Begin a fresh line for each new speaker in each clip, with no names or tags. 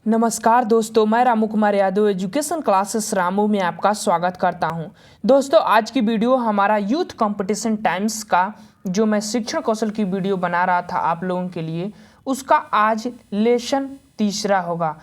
नमस्कार दोस्तों, मैं रामू कुमार यादव एजुकेशन क्लासेस रामू में आपका स्वागत करता हूं। दोस्तों, आज की वीडियो हमारा यूथ कंपटीशन टाइम्स का जो मैं शिक्षण कौशल की वीडियो बना रहा था आप लोगों के लिए, उसका आज लेसन तीसरा होगा।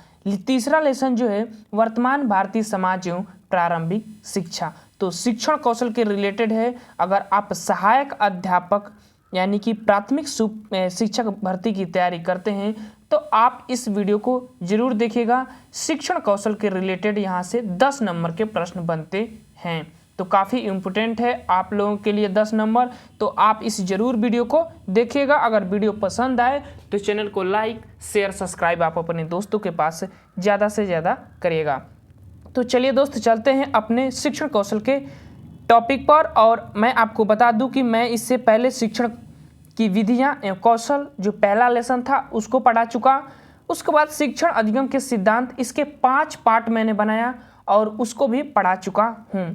तीसरा लेसन जो है वर्तमान भारतीय समाज एवं प्रारंभिक शिक्षा, तो शिक्षण कौशल के रिलेटेड है। अगर आप सहायक अध्यापक यानी कि प्राथमिक शिक्षक भर्ती की तैयारी करते हैं तो आप इस वीडियो को जरूर देखिएगा। शिक्षण कौशल के रिलेटेड यहाँ से 10 नंबर के प्रश्न बनते हैं, तो काफ़ी इम्पोर्टेंट है आप लोगों के लिए 10 नंबर। तो आप इस जरूर वीडियो को देखिएगा। अगर वीडियो पसंद आए तो चैनल को लाइक शेयर सब्सक्राइब आप अपने दोस्तों के पास ज़्यादा से ज़्यादा करिएगा। तो चलिए दोस्त, चलते हैं अपने शिक्षण कौशल के टॉपिक पर। और मैं आपको बता दूं कि मैं इससे पहले शिक्षण की विधियां एवं कौशल जो पहला लेसन था उसको पढ़ा चुका। उसके बाद शिक्षण अधिगम के सिद्धांत, इसके 5 पार्ट मैंने बनाया और उसको भी पढ़ा चुका हूं।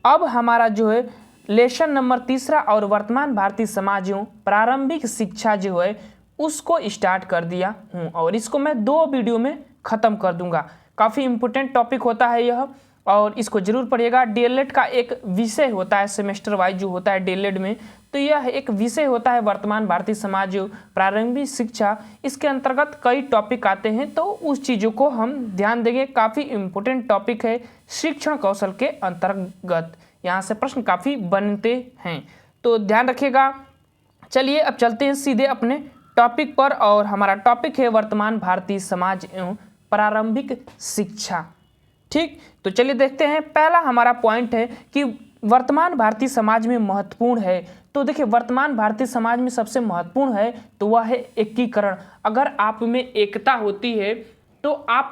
अब हमारा जो है लेसन नंबर तीसरा और वर्तमान भारतीय समाज एवं प्रारंभिक शिक्षा जो है उसको स्टार्ट कर दिया हूं, और इसको मैं 2 वीडियो में ख़त्म कर दूंगा। काफ़ी इम्पोर्टेंट टॉपिक होता है यह, और इसको जरूर पढ़िएगा। डीएलएड का एक विषय होता है, सेमेस्टर वाइज जो होता है डीएलएड में, तो यह एक विषय होता है वर्तमान भारतीय समाज प्रारंभिक शिक्षा। इसके अंतर्गत कई टॉपिक आते हैं, तो उस चीज़ों को हम ध्यान देंगे। काफ़ी इम्पोर्टेंट टॉपिक है शिक्षण कौशल के अंतर्गत, यहाँ से प्रश्न काफ़ी बनते हैं, तो ध्यान रखिएगा। चलिए अब चलते हैं सीधे अपने टॉपिक पर, और हमारा टॉपिक है वर्तमान भारतीय समाज एवं प्रारंभिक शिक्षा। ठीक, तो चलिए देखते हैं। पहला हमारा पॉइंट है कि वर्तमान भारतीय समाज में महत्वपूर्ण है। तो देखिए, वर्तमान भारतीय समाज में सबसे महत्वपूर्ण है तो वह है एकीकरण। अगर आप में एकता होती है तो आप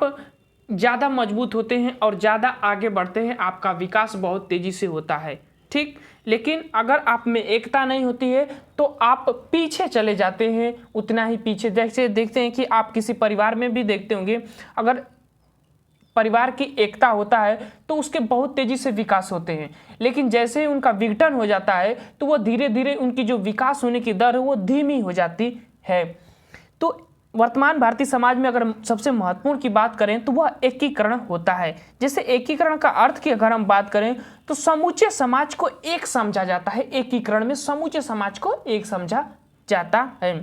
ज़्यादा मजबूत होते हैं और ज़्यादा आगे बढ़ते हैं, आपका विकास बहुत तेज़ी से होता है। ठीक, लेकिन अगर आप में एकता नहीं होती है तो आप पीछे चले जाते हैं, उतना ही पीछे। जैसे देखते हैं कि आप किसी परिवार में भी देखते होंगे, अगर परिवार की एकता होता है तो उसके बहुत तेजी से विकास होते हैं, लेकिन जैसे ही उनका विघटन हो जाता है तो वो धीरे धीरे उनकी जो विकास होने की दर है वो धीमी हो जाती है। तो वर्तमान भारतीय समाज में अगर सबसे महत्वपूर्ण की बात करें तो वह एकीकरण होता है। जैसे एकीकरण का अर्थ की अगर हम बात करें तो समूचे समाज को एक समझा जाता है। एकीकरण में समूचे समाज को एक समझा जाता है।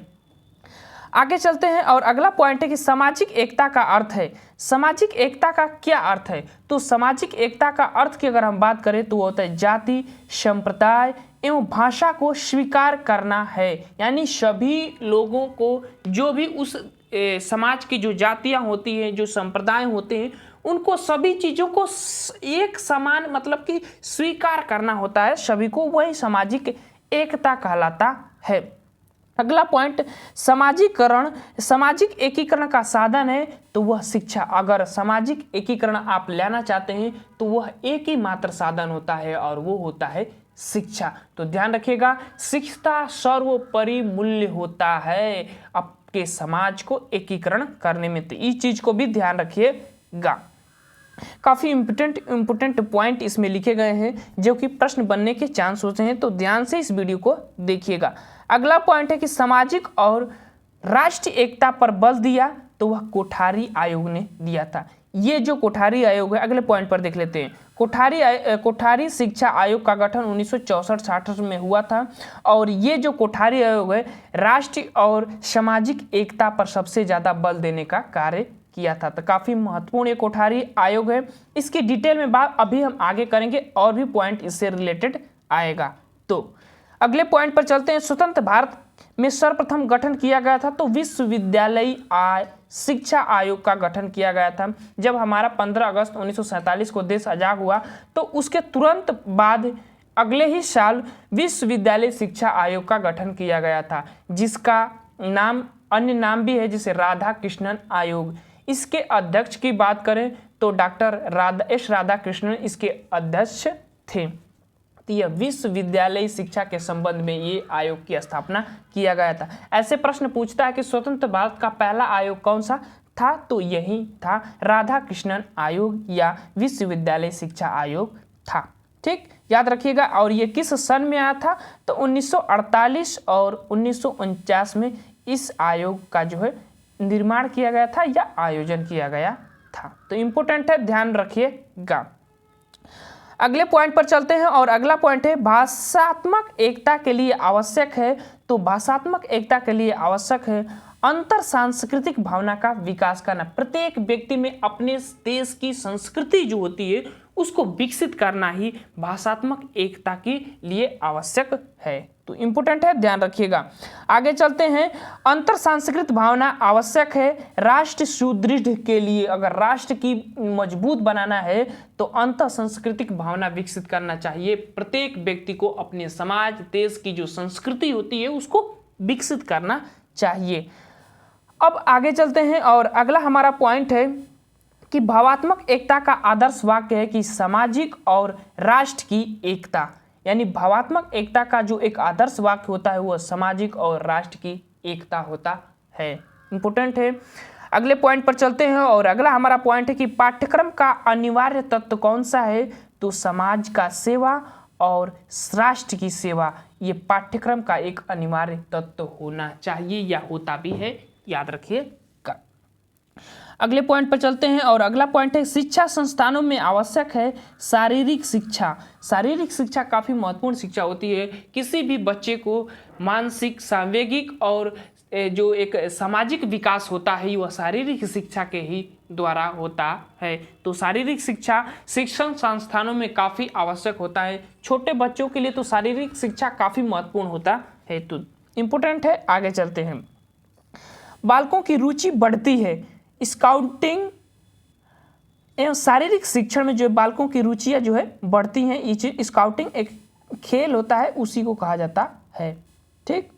आगे चलते हैं, और अगला पॉइंट है कि सामाजिक एकता का अर्थ है। सामाजिक एकता का क्या अर्थ है? तो सामाजिक एकता का अर्थ की अगर हम बात करें तो वो होता है जाति, संप्रदाय एवं भाषा को स्वीकार करना है। यानी सभी लोगों को, जो भी उस समाज की जो जातियां होती हैं, जो संप्रदाय होते हैं, उनको सभी चीज़ों को एक समान मतलब कि स्वीकार करना होता है सभी को, वही सामाजिक एकता कहलाता है। अगला पॉइंट, सामाजिकरण। सामाजिक एकीकरण का साधन है तो वह शिक्षा। अगर सामाजिक एकीकरण आप लाना चाहते हैं तो वह एक ही मात्र साधन होता है, और वो होता है शिक्षा। तो ध्यान रखिएगा, शिक्षा सर्वोपरि मूल्य होता है आपके समाज को एकीकरण करने में, तो इस चीज को भी ध्यान रखिएगा। काफ़ी इम्पोर्टेंट पॉइंट इसमें लिखे गए हैं जो कि प्रश्न बनने के चांस होते हैं, तो ध्यान से इस वीडियो को देखिएगा। अगला पॉइंट है कि सामाजिक और राष्ट्रीय एकता पर बल दिया तो वह कोठारी आयोग ने दिया था। ये जो कोठारी आयोग है, अगले पॉइंट पर देख लेते हैं। कोठारी शिक्षा आयोग का गठन 1964-66 में हुआ था, और ये जो कोठारी आयोग है राष्ट्रीय और सामाजिक एकता पर सबसे ज़्यादा बल देने का कार्य किया था। तो काफ़ी महत्वपूर्ण ये कोठारी आयोग है। इसकी डिटेल में बात अभी हम आगे करेंगे, और भी पॉइंट इससे रिलेटेड आएगा। तो अगले पॉइंट पर चलते हैं। स्वतंत्र भारत में सर्वप्रथम गठन किया गया था तो विश्वविद्यालय शिक्षा आयोग का गठन किया गया था। जब हमारा 15 अगस्त 1947 को देश आजाद हुआ तो उसके तुरंत बाद अगले ही साल विश्वविद्यालय शिक्षा आयोग का गठन किया गया था, जिसका नाम अन्य नाम भी है, जैसे राधा कृष्णन आयोग। इसके अध्यक्ष की बात करें तो डॉक्टर राधा कृष्णन इसके अध्यक्ष थे। तो यह विश्वविद्यालय शिक्षा के संबंध में ये आयोग की स्थापना किया गया था। ऐसे प्रश्न पूछता है कि स्वतंत्र भारत का पहला आयोग कौन सा था, तो यही था राधा कृष्णन आयोग या विश्वविद्यालय शिक्षा आयोग था। ठीक, याद रखिएगा। और ये किस सन में आया था, तो 1948 और 1949 में इस आयोग का जो है निर्माण किया गया था या आयोजन किया गया था। तो इंपॉर्टेंट है, ध्यान रखिएगा। अगले पॉइंट पर चलते हैं और अगला पॉइंट है भाषात्मक एकता के लिए आवश्यक है। तो भाषात्मक एकता के लिए आवश्यक है अंतर सांस्कृतिक भावना का विकास करना। प्रत्येक व्यक्ति में अपने देश की संस्कृति जो होती है उसको विकसित करना ही भाषात्मक एकता के लिए आवश्यक है। तो इंपॉर्टेंट है, ध्यान रखिएगा। आगे चलते हैं, अंतर सांस्कृतिक भावना आवश्यक है राष्ट्र सुदृढ़ के लिए। अगर राष्ट्र की मजबूत बनाना है तो अंतर सांस्कृतिक भावना विकसित करना चाहिए। प्रत्येक व्यक्ति को अपने समाज देश की जो संस्कृति होती है उसको विकसित करना चाहिए। अब आगे चलते हैं और अगला हमारा पॉइंट है कि भावात्मक एकता का आदर्श वाक्य है कि सामाजिक और राष्ट्र की एकता। यानी भावात्मक एकता का जो एक आदर्श वाक्य होता है वो सामाजिक और राष्ट्र की एकता होता है। इंपॉर्टेंट है। अगले पॉइंट पर चलते हैं और अगला हमारा पॉइंट है कि पाठ्यक्रम का अनिवार्य तत्व कौन सा है। तो समाज का सेवा और राष्ट्र की सेवा, ये पाठ्यक्रम का एक अनिवार्य तत्व होना चाहिए या होता भी है, याद रखिएगा। अगले पॉइंट पर चलते हैं और अगला पॉइंट है शिक्षा संस्थानों में आवश्यक है शारीरिक शिक्षा। शारीरिक शिक्षा काफ़ी महत्वपूर्ण शिक्षा होती है। किसी भी बच्चे को मानसिक, सांवेगिक और जो एक सामाजिक विकास होता है वह शारीरिक शिक्षा के ही द्वारा होता है। तो शारीरिक शिक्षा शिक्षण संस्थानों में काफ़ी आवश्यक होता है। छोटे बच्चों के लिए तो शारीरिक शिक्षा काफ़ी महत्वपूर्ण होता है। तो इम्पोर्टेंट है। आगे चलते हैं, बालकों की रुचि बढ़ती है स्काउटिंग एवं शारीरिक शिक्षण में। जो बालकों की रुचियां जो है बढ़ती हैं, ये चीज स्काउटिंग एक खेल होता है उसी को कहा जाता है। ठीक,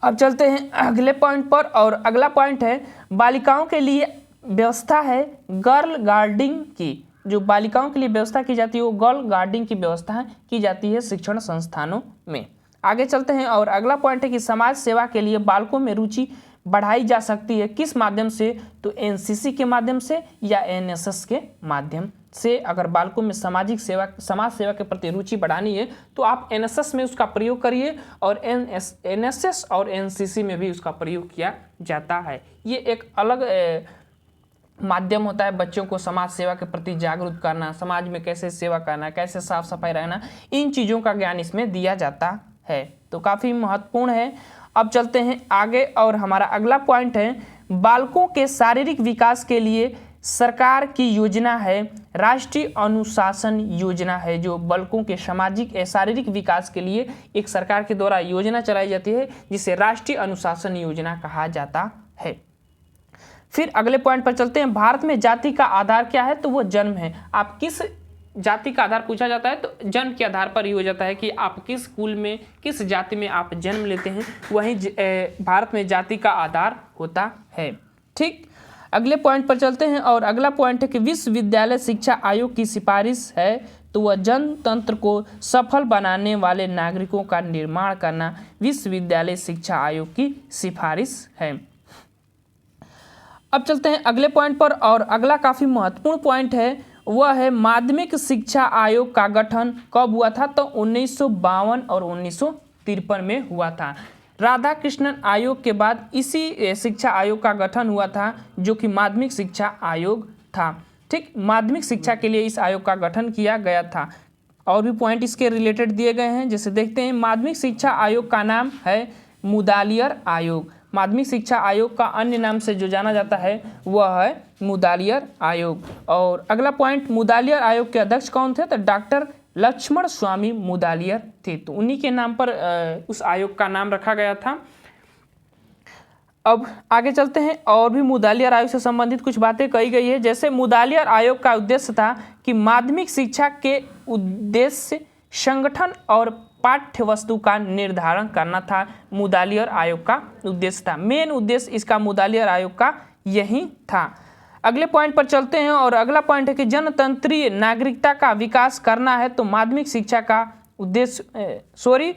अब चलते हैं अगले पॉइंट पर और अगला पॉइंट है बालिकाओं के लिए व्यवस्था है गर्ल गार्डिंग की। जो बालिकाओं के लिए व्यवस्था की जाती है वो गर्ल गार्डिंग की व्यवस्था की जाती है शिक्षण संस्थानों में। आगे चलते हैं और अगला पॉइंट है कि समाज सेवा के लिए बालकों में रुचि बढ़ाई जा सकती है किस माध्यम से। तो एनसीसी के माध्यम से या एनएसएस के माध्यम से। अगर बालकों में सामाजिक सेवा, समाज सेवा के प्रति रुचि बढ़ानी है तो आप एनएसएस में उसका प्रयोग करिए और एनएसएस और एनसीसी में भी उसका प्रयोग किया जाता है। ये एक अलग माध्यम होता है बच्चों को समाज सेवा के प्रति जागरूक करना, समाज में कैसे सेवा करना, कैसे साफ सफाई रहना, इन चीज़ों का ज्ञान इसमें दिया जाता है। तो काफ़ी महत्वपूर्ण है। अब चलते हैं आगे और हमारा अगला पॉइंट है बालकों के शारीरिक विकास के लिए सरकार की योजना है राष्ट्रीय अनुशासन योजना है। जो बालकों के सामाजिक शारीरिक विकास के लिए एक सरकार के द्वारा योजना चलाई जाती है जिसे राष्ट्रीय अनुशासन योजना कहा जाता है। फिर अगले पॉइंट पर चलते हैं, भारत में जाति का आधार क्या है। तो वो जन्म है। आप किस जाति का आधार पूछा जाता है तो जन्म के आधार पर ही हो जाता है कि आप किस कुल में, किस जाति में आप जन्म लेते हैं, वहीं भारत में जाति का आधार होता है। ठीक, अगले पॉइंट पर चलते हैं और अगला पॉइंट है कि विश्वविद्यालय शिक्षा आयोग की सिफारिश है। तो वह जनतंत्र को सफल बनाने वाले नागरिकों का निर्माण करना विश्वविद्यालय शिक्षा आयोग की सिफारिश है। अब चलते हैं अगले पॉइंट पर और अगला काफ़ी महत्वपूर्ण पॉइंट है वह है माध्यमिक शिक्षा आयोग का गठन कब हुआ था। तो 1952 और 1953 में हुआ था। राधा कृष्णन आयोग के बाद इसी शिक्षा आयोग का गठन हुआ था जो कि माध्यमिक शिक्षा आयोग था। ठीक, माध्यमिक शिक्षा के लिए इस आयोग का गठन किया गया था। और भी पॉइंट इसके रिलेटेड दिए गए हैं, जैसे देखते हैं माध्यमिक शिक्षा आयोग का नाम है मुदालियर आयोग। माध्यमिक शिक्षा आयोग का अन्य नाम से जो जाना जाता है वह है मुदालियर आयोग। और अगला पॉइंट, मुदालियर आयोग के अध्यक्ष कौन थे। तो डॉक्टर लक्ष्मण स्वामी मुदालियर थे। तो उन्हीं के नाम पर उस आयोग का नाम रखा गया था। अब आगे चलते हैं और भी मुदालियर आयोग से संबंधित कुछ बातें कही गई है। जैसे मुदालियर आयोग का उद्देश्य था कि माध्यमिक शिक्षा के उद्देश्य संगठन और पाठ्य वस्तु का निर्धारण करना था। मुदालियर आयोग का उद्देश्य था, मेन उद्देश्य इसका मुदालियर आयोग का यही था। अगले पॉइंट पर चलते हैं और अगला पॉइंट है कि जनतंत्रीय नागरिकता का विकास करना है। तो माध्यमिक शिक्षा का उद्देश्य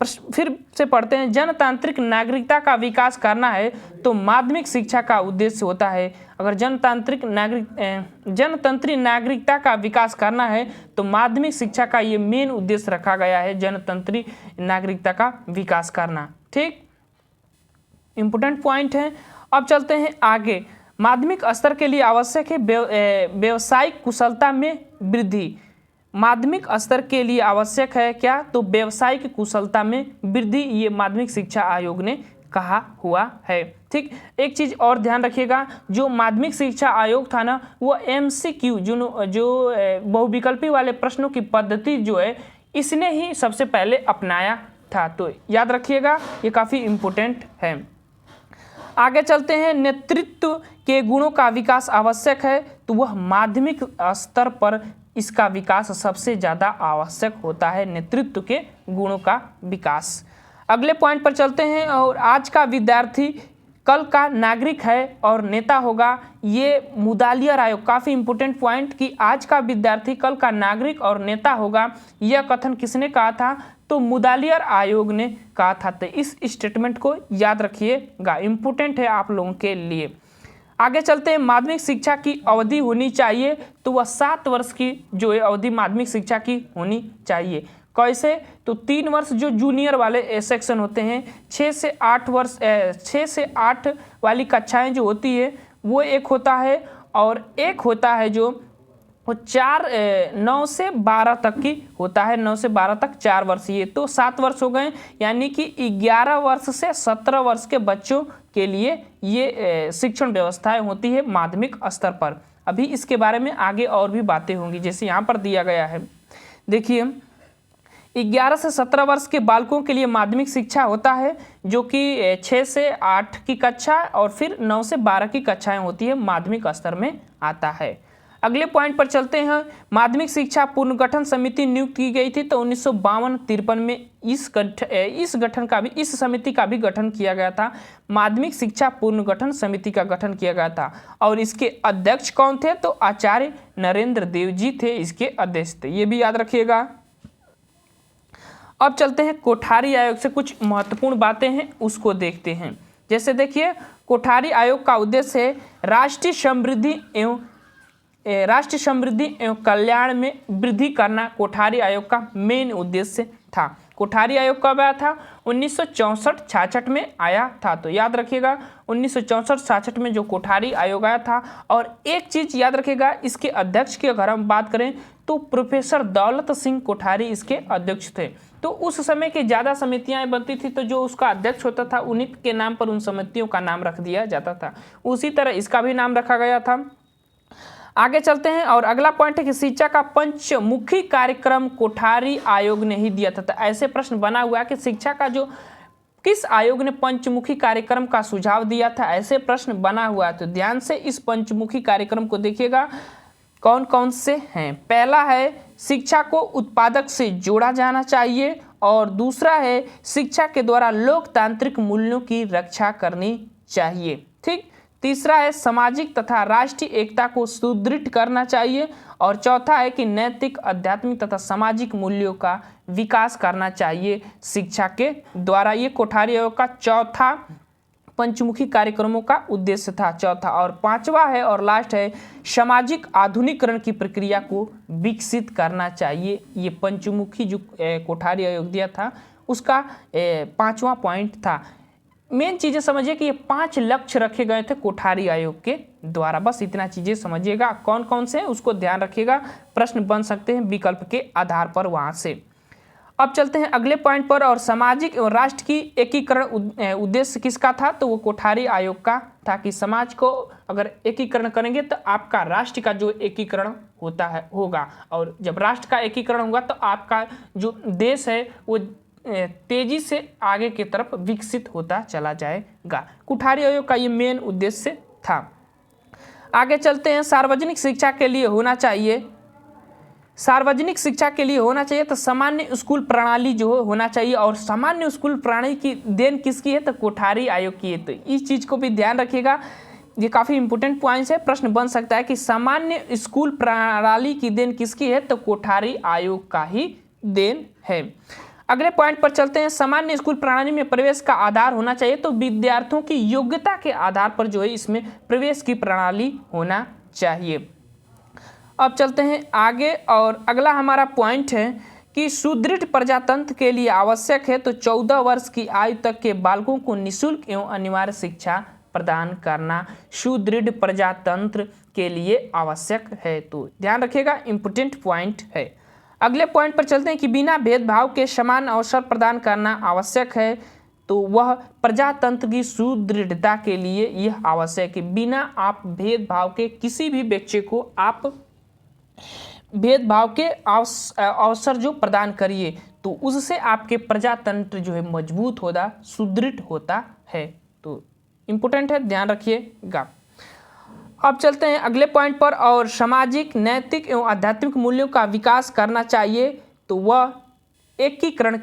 फिर से पढ़ते हैं, जनतांत्रिक नागरिकता का विकास करना है तो माध्यमिक शिक्षा का उद्देश्य होता है। अगर जनतंत्रीय नागरिकता का विकास करना है तो माध्यमिक शिक्षा का ये मेन उद्देश्य रखा गया है, जनतंत्रीय नागरिकता का विकास करना। ठीक, इम्पोर्टेंट पॉइंट है। अब चलते हैं आगे। माध्यमिक स्तर के लिए आवश्यक है व्यावसायिक कुशलता में वृद्धि। माध्यमिक स्तर के लिए आवश्यक है क्या? तो व्यावसायिक कुशलता में वृद्धि, ये माध्यमिक शिक्षा आयोग ने कहा हुआ है। ठीक, एक चीज और ध्यान रखिएगा, जो माध्यमिक शिक्षा आयोग था ना, वो MCQ जो बहुविकल्पी वाले प्रश्नों की पद्धति जो है इसने ही सबसे पहले अपनाया था। तो याद रखिएगा, ये काफी इम्पोर्टेंट है। आगे चलते हैं। नेतृत्व के गुणों का विकास आवश्यक है, तो वह माध्यमिक स्तर पर इसका विकास सबसे ज़्यादा आवश्यक होता है, नेतृत्व के गुणों का विकास। अगले पॉइंट पर चलते हैं। और आज का विद्यार्थी कल का नागरिक है और नेता होगा, ये मुदालियर आयोग, काफ़ी इंपॉर्टेंट पॉइंट कि आज का विद्यार्थी कल का नागरिक और नेता होगा, यह कथन किसने कहा था? तो मुदालियर आयोग ने कहा था। तो इस स्टेटमेंट को याद रखिएगा, इंपॉर्टेंट है आप लोगों के लिए। आगे चलते हैं। माध्यमिक शिक्षा की अवधि होनी चाहिए, तो वह 7 वर्ष की जो है अवधि माध्यमिक शिक्षा की होनी चाहिए। कैसे? तो 3 वर्ष जो जूनियर वाले सेक्शन होते हैं, 6 से 8 वाली कक्षाएं जो होती है वो एक होता है, और एक होता है जो वो 9 से 12 तक की होता है। 9 से 12 तक 4 वर्ष, ये तो 7 वर्ष हो गए। यानी कि 11 वर्ष से 17 वर्ष के बच्चों के लिए ये शिक्षण व्यवस्थाएं होती है माध्यमिक स्तर पर। अभी इसके बारे में आगे और भी बातें होंगी, जैसे यहाँ पर दिया गया है। देखिए, 11 से 17 वर्ष के बालकों के लिए माध्यमिक शिक्षा होता है, जो कि 6 से 8 की कक्षा और फिर 9 से 12 की कक्षाएं होती है, माध्यमिक स्तर में आता है। अगले पॉइंट पर चलते हैं। माध्यमिक शिक्षा पुनर्गठन समिति नियुक्त की गई थी, तो 1952-53 में इस समिति का भी गठन किया गया था। माध्यमिक शिक्षा पुनर्गठन समिति का गठन किया गया था, और इसके अध्यक्ष कौन थे? तो आचार्य नरेंद्र देव जी थे, इसके अध्यक्ष थे, ये भी याद रखिएगा। अब चलते हैं कोठारी आयोग से कुछ महत्वपूर्ण बातें हैं उसको देखते हैं। जैसे देखिए, कोठारी आयोग का उद्देश्य है राष्ट्रीय समृद्धि एवं कल्याण में वृद्धि करना, कोठारी आयोग का मेन उद्देश्य था। कोठारी आयोग कब आया था? 1964-66 में आया था। तो याद रखिएगा, 1964-66 में जो कोठारी आयोग आया था। और एक चीज याद रखिएगा, इसके अध्यक्ष की अगर हम बात करें तो प्रोफेसर दौलत सिंह कोठारी इसके अध्यक्ष थे। तो उस समय की ज़्यादा समितियां बनती थी, तो जो उसका अध्यक्ष होता था उन्हीं के नाम पर उन समितियों का नाम रख दिया जाता था। उसी तरह इसका भी नाम रखा गया था। आगे चलते हैं। और अगला पॉइंट है कि शिक्षा का पंचमुखी कार्यक्रम कोठारी आयोग ने ही दिया था। तो ऐसे प्रश्न बना हुआ है कि शिक्षा का जो किस आयोग ने पंचमुखी कार्यक्रम का सुझाव दिया था, ऐसे प्रश्न बना हुआ है। तो ध्यान से इस पंचमुखी कार्यक्रम को देखिएगा, कौन कौन से हैं। पहला है शिक्षा को उत्पादक से जोड़ा जाना चाहिए, और दूसरा है शिक्षा के द्वारा लोकतांत्रिक मूल्यों की रक्षा करनी चाहिए। ठीक, तीसरा है सामाजिक तथा राष्ट्रीय एकता को सुदृढ़ करना चाहिए, और चौथा है कि नैतिक, आध्यात्मिक तथा सामाजिक मूल्यों का विकास करना चाहिए शिक्षा के द्वारा। ये कोठारी आयोग का चौथा पंचमुखी कार्यक्रमों का उद्देश्य था, चौथा। और पांचवा है और लास्ट है सामाजिक आधुनिकीकरण की प्रक्रिया को विकसित करना चाहिए। ये पंचमुखी जो कोठारी आयोग दिया था उसका पांचवा पॉइंट था। मेन चीज़ें समझिए कि ये 5 लक्ष्य रखे गए थे कोठारी आयोग के द्वारा, बस इतना चीज़ें समझिएगा। कौन कौन से हैं उसको ध्यान रखिएगा, प्रश्न बन सकते हैं विकल्प के आधार पर वहाँ से। अब चलते हैं अगले पॉइंट पर। और सामाजिक एवं राष्ट्र की एकीकरण उद्देश्य किसका था? तो वो कोठारी आयोग का था कि समाज को अगर एकीकरण करेंगे तो आपका राष्ट्र का जो एकीकरण होगा, और जब राष्ट्र का एकीकरण होगा तो आपका जो देश है वो तेजी से आगे की तरफ विकसित होता चला जाएगा। कोठारी आयोग का ये मेन उद्देश्य था। आगे चलते हैं। सार्वजनिक शिक्षा के लिए होना चाहिए तो सामान्य स्कूल प्रणाली जो होना चाहिए, और सामान्य स्कूल प्रणाली की देन किसकी है? तो कोठारी आयोग की है। तो इस चीज़ को भी ध्यान रखिएगा, ये काफ़ी इंपॉर्टेंट पॉइंट्स है, प्रश्न बन सकता है कि सामान्य स्कूल प्रणाली की देन किसकी है? तो कोठारी आयोग का ही देन है। अगले पॉइंट पर चलते हैं। सामान्य स्कूल प्रणाली में प्रवेश का आधार होना चाहिए, तो विद्यार्थियों की योग्यता के आधार पर जो है इसमें प्रवेश की प्रणाली होना चाहिए। अब चलते हैं आगे। और अगला हमारा पॉइंट है कि सुदृढ़ प्रजातंत्र के लिए आवश्यक है तो 14 वर्ष की आयु तक के बालकों को निःशुल्क एवं अनिवार्य शिक्षा प्रदान करना सुदृढ़ प्रजातंत्र के लिए आवश्यक है। तो ध्यान रखिएगा, इंपोर्टेंट पॉइंट है। अगले पॉइंट पर चलते हैं कि बिना भेदभाव के समान अवसर प्रदान करना आवश्यक है। तो वह प्रजातंत्र की सुदृढ़ता के लिए यह आवश्यक है। बिना आप भेदभाव के किसी भी बच्चे को आप भेदभाव के अवसर जो प्रदान करिए तो उससे आपके प्रजातंत्र जो है मजबूत होता, सुदृढ़ होता है। तो इम्पोर्टेंट है, ध्यान रखिएगा। अब चलते हैं अगले पॉइंट पर। और सामाजिक, नैतिक एवं आध्यात्मिक मूल्यों का विकास करना चाहिए। तो वह एकीकरण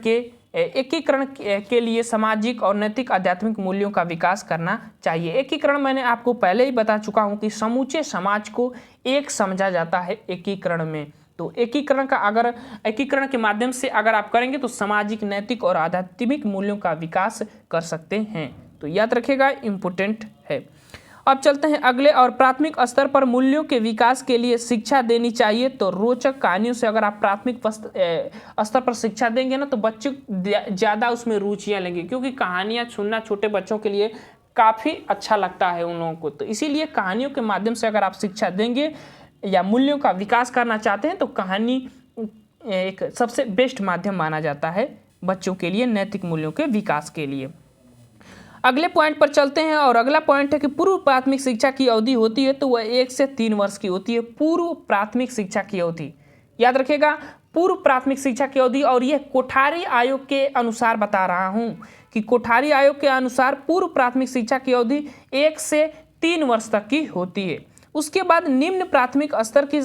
के लिए सामाजिक और नैतिक आध्यात्मिक मूल्यों का विकास करना चाहिए। एकीकरण मैंने आपको पहले ही बता चुका हूं कि समूचे समाज को एक समझा जाता है एकीकरण में। तो एकीकरण के माध्यम से अगर आप करेंगे तो सामाजिक, नैतिक और आध्यात्मिक मूल्यों का विकास कर सकते हैं। तो याद रखिएगा, इम्पोर्टेंट है। अब चलते हैं अगले। और प्राथमिक स्तर पर मूल्यों के विकास के लिए शिक्षा देनी चाहिए। तो रोचक कहानियों से अगर आप प्राथमिक स्तर पर शिक्षा देंगे ना तो बच्चे ज़्यादा उसमें रुचियाँ लेंगे, क्योंकि कहानियाँ सुनना छोटे बच्चों के लिए काफ़ी अच्छा लगता है उन लोगों को। तो इसीलिए कहानियों के माध्यम से अगर आप शिक्षा देंगे या मूल्यों का विकास करना चाहते हैं तो कहानी एक सबसे बेस्ट माध्यम माना जाता है बच्चों के लिए, नैतिक मूल्यों के विकास के लिए। अगले पॉइंट पर चलते हैं। और अगला पॉइंट है कि पूर्व प्राथमिक शिक्षा की अवधि होती है तो वह 1 से 3 वर्ष की होती है। पूर्व प्राथमिक शिक्षा की अवधि याद रखिएगा, पूर्व प्राथमिक शिक्षा की अवधि। और यह कोठारी आयोग के अनुसार बता रहा हूं कि कोठारी आयोग के अनुसार पूर्व प्राथमिक शिक्षा की अवधि 1 से 3 वर्ष तक की होती है। उसके बाद निम्न प्राथमिक स्तर की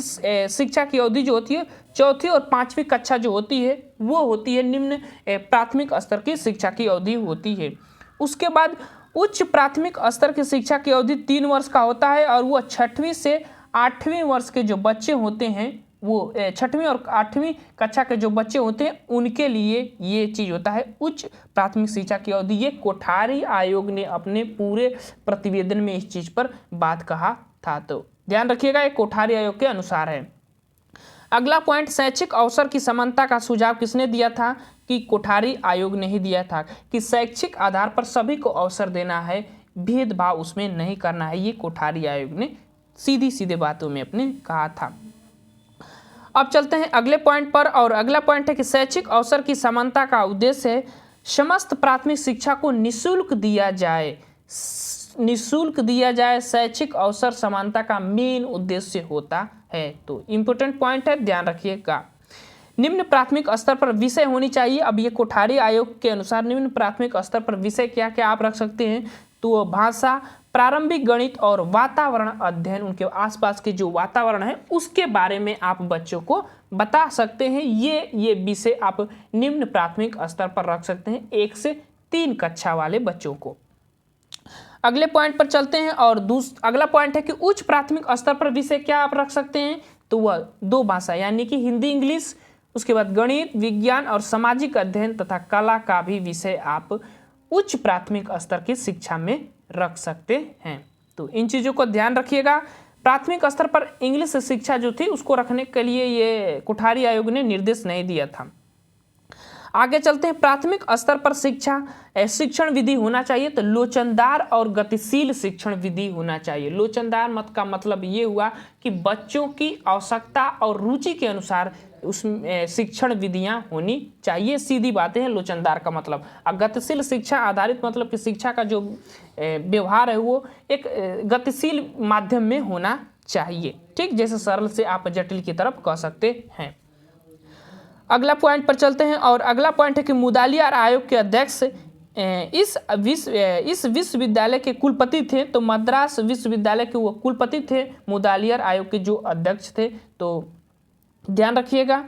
शिक्षा की अवधि जो होती है 4वीं और 5वीं कक्षा जो होती है वो होती है निम्न प्राथमिक स्तर की शिक्षा की अवधि होती है। उसके बाद उच्च प्राथमिक स्तर की शिक्षा की अवधि 3 वर्ष का होता है। और वो 6वीं से 8वीं वर्ष के जो बच्चे होते हैं, वो 6वीं और 8वीं कक्षा के जो बच्चे होते हैं उनके लिए ये चीज़ होता है उच्च प्राथमिक शिक्षा की अवधि। ये कोठारी आयोग ने अपने पूरे प्रतिवेदन में इस चीज़ पर बात कहा था। तो ध्यान रखिएगा, ये कोठारी आयोग के अनुसार है। अगला पॉइंट, शैक्षिक अवसर की समानता का सुझाव किसने दिया था? कि कोठारी आयोग ने ही दिया था कि शैक्षिक आधार पर सभी को अवसर देना है, भेदभाव उसमें नहीं करना है। ये कोठारी आयोग ने सीधी सीधे बातों में अपने कहा था। अब चलते हैं अगले पॉइंट पर। और अगला पॉइंट है कि शैक्षिक अवसर की समानता का उद्देश्य है समस्त प्राथमिक शिक्षा को निःशुल्क दिया जाए। निःशुल्क दिया जाए शैक्षिक अवसर समानता का मेन उद्देश्य होता है। तो इम्पोर्टेंट पॉइंट है, ध्यान रखिएगा। निम्न प्राथमिक स्तर पर विषय होनी चाहिए। अब ये कोठारी आयोग के अनुसार निम्न प्राथमिक स्तर पर विषय क्या क्या आप रख सकते हैं? तो भाषा, प्रारंभिक गणित और वातावरण अध्ययन, उनके आसपास के जो वातावरण है उसके बारे में आप बच्चों को बता सकते हैं। ये विषय आप निम्न प्राथमिक स्तर पर रख सकते हैं 1 से 3 कक्षा वाले बच्चों को। अगले पॉइंट पर चलते हैं। और अगला पॉइंट है कि उच्च प्राथमिक स्तर पर विषय क्या आप रख सकते हैं? तो वह 2 भाषा यानी कि हिंदी, इंग्लिश, उसके बाद गणित, विज्ञान और सामाजिक अध्ययन तथा कला का भी विषय आप उच्च प्राथमिक स्तर की शिक्षा में रख सकते हैं। तो इन चीज़ों को ध्यान रखिएगा। प्राथमिक स्तर पर इंग्लिश शिक्षा जो थी उसको रखने के लिए ये कोठारी आयोग ने निर्देश नहीं दिया था। आगे चलते हैं। प्राथमिक स्तर पर शिक्षण विधि होना चाहिए तो लोचनदार और गतिशील शिक्षण विधि होना चाहिए। लोचनदार मत का मतलब ये हुआ कि बच्चों की आवश्यकता और रुचि के अनुसार उसमें शिक्षण विधियां होनी चाहिए। सीधी बातें हैं लोचनदार का मतलब। और गतिशील शिक्षा आधारित मतलब कि शिक्षा का जो व्यवहार है वो एक गतिशील माध्यम में होना चाहिए। ठीक, जैसे सरल से आप जटिल की तरफ कह सकते हैं। अगला पॉइंट पर चलते हैं। और अगला पॉइंट है कि मुदालियार आयोग के अध्यक्ष इस विश्वविद्यालय के कुलपति थे। तो मद्रास विश्वविद्यालय के वो कुलपति थे, मुदालियार आयोग के जो अध्यक्ष थे। तो ध्यान रखिएगा।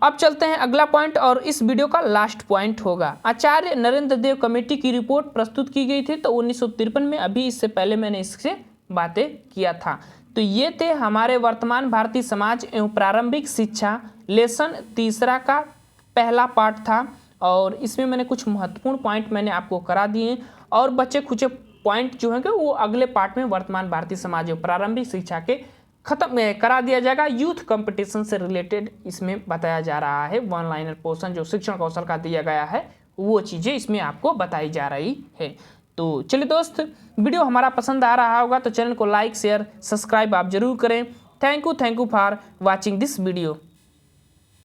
अब चलते हैं अगला पॉइंट और इस वीडियो का लास्ट पॉइंट होगा। आचार्य नरेंद्र देव कमेटी की रिपोर्ट प्रस्तुत की गई थी तो 1953 में। अभी इससे पहले मैंने इससे बातें किया था। तो ये थे हमारे वर्तमान भारतीय समाज एवं प्रारंभिक शिक्षा लेसन 3 का पहला पार्ट था। और इसमें मैंने कुछ महत्वपूर्ण पॉइंट मैंने आपको करा दिए और बचे खुचे पॉइंट जो हैं कि वो अगले पार्ट में वर्तमान भारतीय समाज एवं प्रारंभिक शिक्षा के खत्म करा दिया जाएगा। यूथ कंपटीशन से रिलेटेड इसमें बताया जा रहा है। वन लाइनर पोर्शन जो शिक्षण कौशल का दिया गया है वो चीज़ें इसमें आपको बताई जा रही है। तो चलिए दोस्त, वीडियो हमारा पसंद आ रहा होगा तो चैनल को लाइक शेयर सब्सक्राइब आप जरूर करें। Thank you for watching this video.